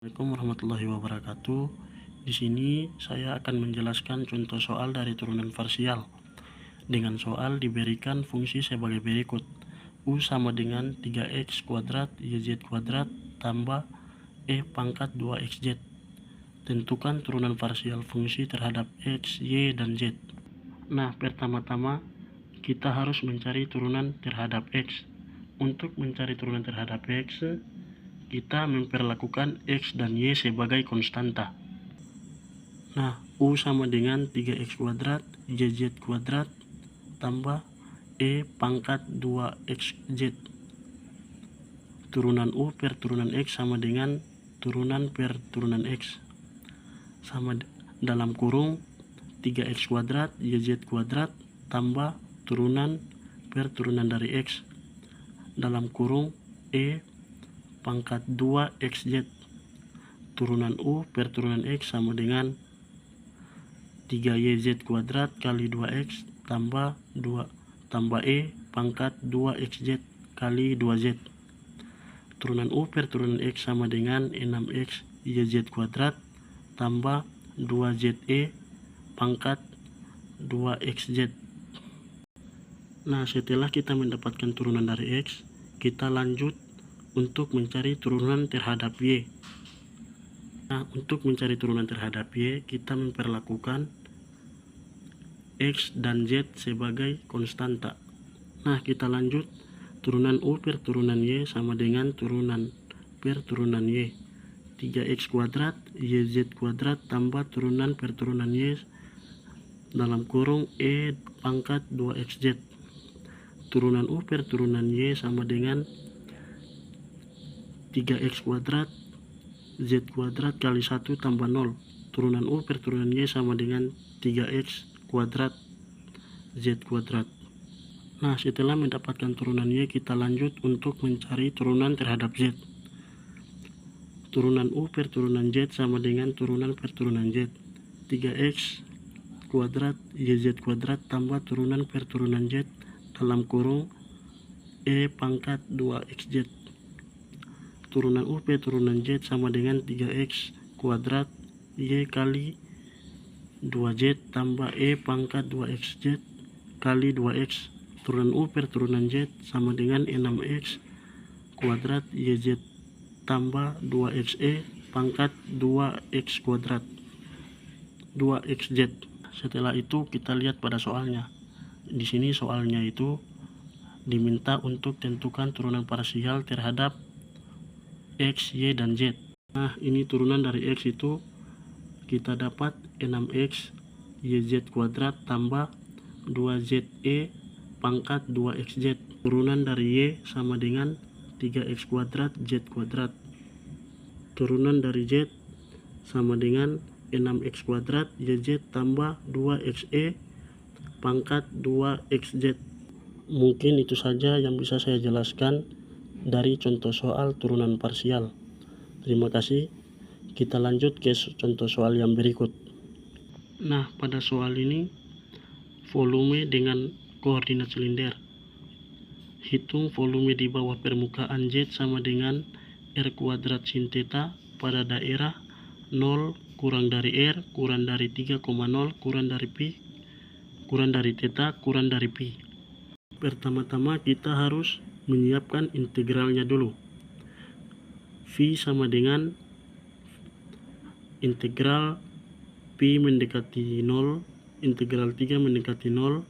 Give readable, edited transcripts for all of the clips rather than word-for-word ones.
Assalamualaikum warahmatullahi wabarakatuh. Di sini saya akan menjelaskan contoh soal dari turunan parsial. Dengan soal diberikan fungsi sebagai berikut. U sama dengan 3x kuadrat YZ kuadrat tambah E pangkat 2XZ. Tentukan turunan parsial fungsi terhadap X, Y, dan Z. Nah, pertama-tama kita harus mencari turunan terhadap X. Untuk mencari turunan terhadap X, kita memperlakukan X dan Y sebagai konstanta. Nah, U sama dengan 3x kuadrat YZ kuadrat tambah E pangkat 2XZ. Turunan U per turunan X sama dengan turunan per turunan X. Sama dalam kurung 3x kuadrat YZ kuadrat tambah turunan per turunan dari X. Dalam kurung E pangkat 2XZ. Turunan U per turunan X sama dengan 3YZ kuadrat kali 2X tambah E pangkat 2XZ kali 2Z. Turunan U per turunan X sama dengan 6X YZ kuadrat tambah 2ZE pangkat 2XZ. Nah, setelah kita mendapatkan turunan dari X, kita lanjut untuk mencari turunan terhadap Y. Nah, untuk mencari turunan terhadap Y, kita memperlakukan X dan Z sebagai konstanta. Nah, kita lanjut. Turunan U per turunan Y sama dengan turunan per turunan Y. 3x kuadrat YZ kuadrat tambah turunan per turunan Y dalam kurung E pangkat 2XZ. Turunan U per turunan Y sama dengan 3x kuadrat Z kuadrat kali 1 tambah 0. Turunan U per turunan Y sama dengan 3x kuadrat Z kuadrat. Nah, setelah mendapatkan turunan Y, kita lanjut untuk mencari turunan terhadap Z. Turunan U per turunan Z sama dengan turunan per turunan Z. 3x kuadrat YZ kuadrat tambah turunan per turunan Z dalam kurung E pangkat 2XZ. Turunan U per turunan Z sama dengan 3x kuadrat Y kali 2Z tambah E pangkat 2XZ kali 2X. Turunan U per turunan Z sama dengan 6x kuadrat YZ tambah 2xe pangkat 2x kuadrat 2xz. Setelah itu kita lihat pada soalnya. Di sini soalnya itu diminta untuk tentukan turunan parsial terhadap X, Y, dan Z. Nah, ini turunan dari X itu kita dapat 6x YZ kuadrat tambah 2ZE pangkat 2XZ. Turunan dari Y sama dengan 3x kuadrat Z kuadrat. Turunan dari Z sama dengan 6x kuadrat YZ tambah 2xe pangkat 2XZ. Mungkin itu saja yang bisa saya jelaskan dari contoh soal turunan parsial. Terima kasih. Kita lanjut ke contoh soal yang berikut. Nah, pada soal ini volume dengan koordinat silinder. Hitung volume di bawah permukaan Z sama dengan R kuadrat sin theta pada daerah 0 kurang dari R kurang dari 3,0 kurang dari pi kurang dari theta kurang dari pi. Pertama-tama kita harus menyiapkan integralnya dulu. V sama dengan integral pi mendekati 0 integral 3 mendekati 0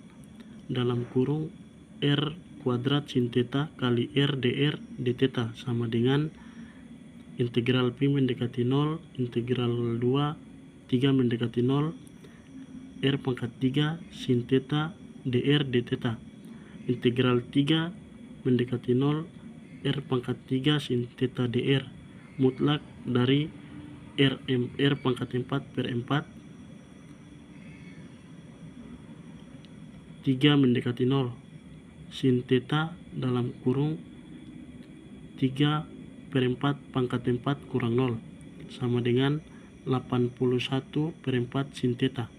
dalam kurung R kuadrat sin theta kali R dr d theta sama dengan integral pi mendekati 0 integral 2 3 mendekati 0 R pangkat 3 sin theta dr d theta. Integral 3 mendekati 0 R pangkat 3 sin theta dr mutlak dari R pangkat 4 per 4 3 mendekati 0 sin theta dalam kurung 3 per 4 pangkat 4 kurang 0 sama dengan 81 per 4 sin theta.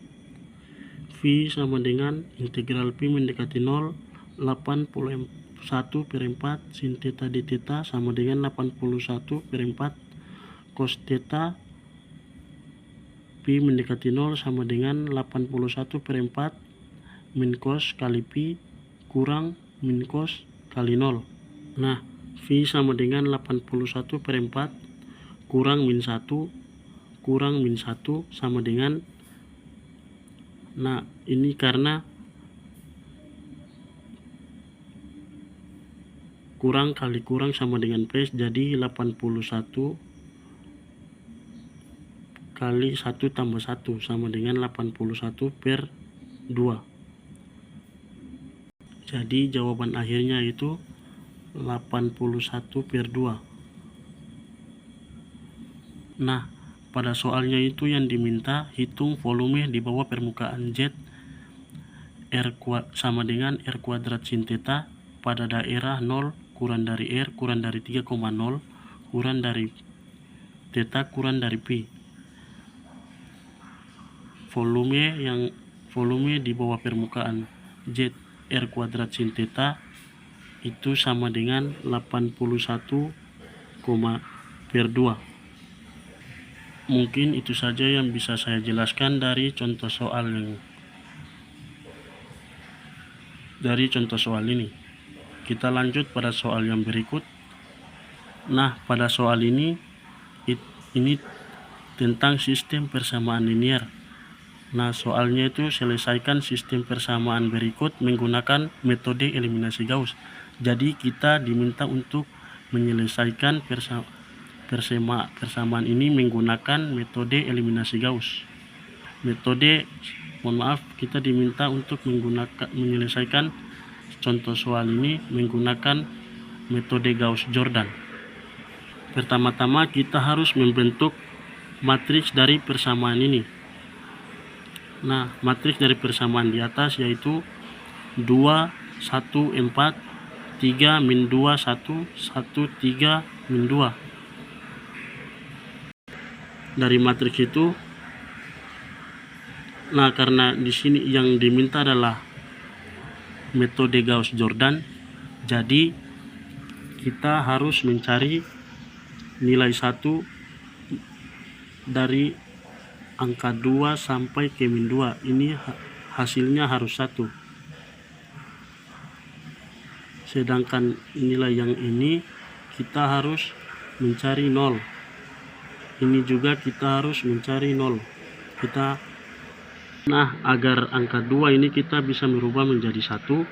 V sama dengan integral pi mendekati 0 81 per 4 sin theta d theta sama dengan 81 per 4 cos theta pi mendekati 0 sama dengan 81/4 min cos kali pi kurang min cos kali 0. Nah, phi sama dengan 81/4 kurang min 1 kurang min 1 sama dengan, nah ini karena kurang kali kurang sama dengan plus, jadi 81 kali 1 tambah 1 sama dengan 81/2. Jadi jawaban akhirnya itu 81/2. Nah, pada soalnya itu yang diminta hitung volume di bawah permukaan Z sama dengan R kuadrat sin theta pada daerah 0 kurang dari R kurang dari 3,0 kurang dari theta kurang dari pi. Volume di bawah permukaan Z R kuadrat sin theta itu sama dengan 81,2. Mungkin itu saja yang bisa saya jelaskan dari contoh soal ini. Kita lanjut pada soal yang berikut. Nah, pada soal ini tentang sistem persamaan linear. Nah, soalnya itu selesaikan sistem persamaan berikut menggunakan metode eliminasi Gauss. Jadi kita diminta untuk menyelesaikan persamaan ini menggunakan metode eliminasi Gauss. Kita diminta untuk menyelesaikan contoh soal ini menggunakan metode Gauss-Jordan. Pertama-tama kita harus membentuk matriks dari persamaan ini. Nah, matriks dari persamaan di atas yaitu 2, 1, 4, 3, min 2, 1, 1, 3, min 2. Dari matriks itu, nah karena di sini yang diminta adalah metode Gauss-Jordan, jadi kita harus mencari nilai 1 dari angka 2 sampai ke min 2. Ini hasilnya harus 1. Sedangkan nilai yang ini kita harus mencari 0. Ini juga kita harus mencari 0. Nah, agar angka 2 ini kita bisa merubah menjadi 1,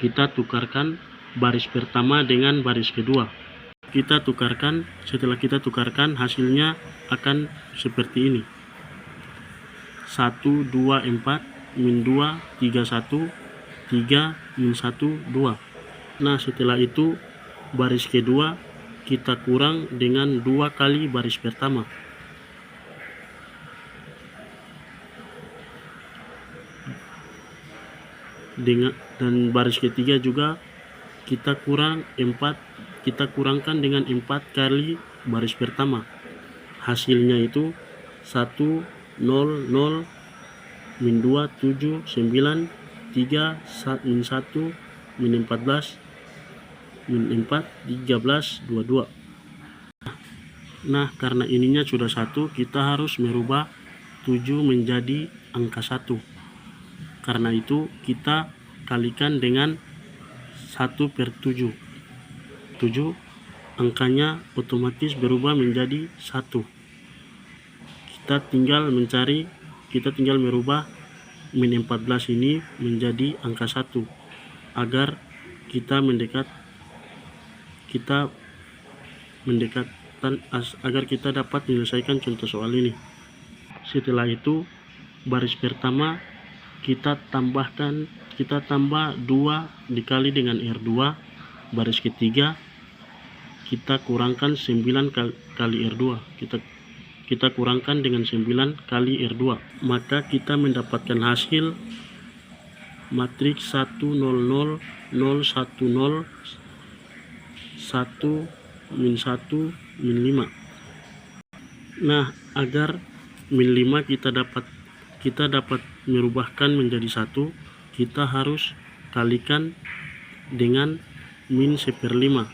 kita tukarkan baris pertama dengan baris kedua. Setelah kita tukarkan, hasilnya akan seperti ini. 1, 2, 4, min 2, 3, 1, 3, min 1, 2. Nah, setelah itu baris kedua kita kurang dengan 2 kali baris pertama. Dan baris ketiga juga kita kurangkan dengan 4 kali baris pertama. Hasilnya itu 1, 0, 0, min 2, 7, 9, 3, min 1, min 14, min 4, 13, 22. Nah, karena ininya sudah 1, kita harus merubah 7 menjadi angka 1. Karena itu kita kalikan dengan 1/7. 7 angkanya otomatis berubah menjadi 1. Kita tinggal merubah min 14 ini menjadi angka 1 agar agar kita dapat menyelesaikan contoh soal ini. Setelah itu baris pertama kita tambah 2 dikali dengan R2. Baris ketiga kita kurangkan 9 kali R2. Kita kurangkan dengan 9 kali R2. Maka kita mendapatkan hasil matriks 1, 0, 0, 0, 1, 0, 1, min 1, min 5. Nah, agar min 5 kita dapat merubahkan menjadi 1, kita harus kalikan dengan min 1/5.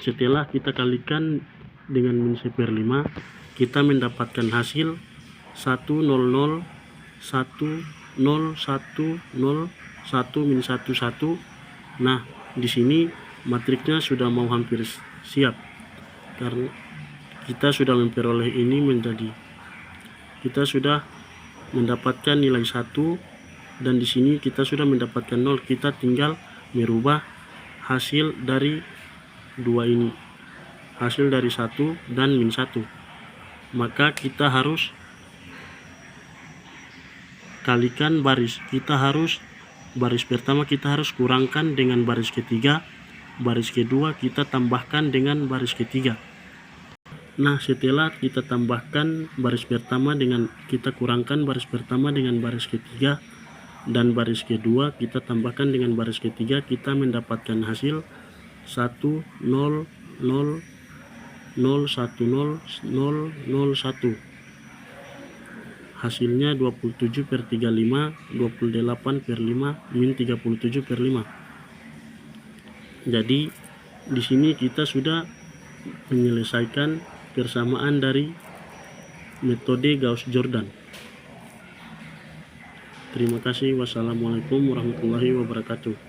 Setelah kita kalikan dengan min 1 per 5, kita mendapatkan hasil 1 0 0 1 0 1 0 1 min 1 1. Nah, di sini matriksnya sudah mau hampir siap karena kita sudah memperoleh ini menjadi, kita sudah mendapatkan nilai 1 dan di sini kita sudah mendapatkan 0. Kita tinggal merubah hasil dari dua ini, hasil dari 1 dan min 1. Maka kita harus kalikan baris. Kita harus baris pertama kita harus kurangkan dengan baris ketiga, baris kedua kita tambahkan dengan baris ketiga. Nah, setelah kita tambahkan baris pertama dengan, kita kurangkan baris pertama dengan baris ketiga dan baris kedua kita tambahkan dengan baris ketiga, kita mendapatkan hasil 1 0 0 0 1 0 0 0 1. Hasilnya 27 per 35, 28 per 5, min 37 per 5. Jadi di sini kita sudah menyelesaikan persamaan dari metode Gauss-Jordan. Terima kasih. Wassalamualaikum warahmatullahi wabarakatuh.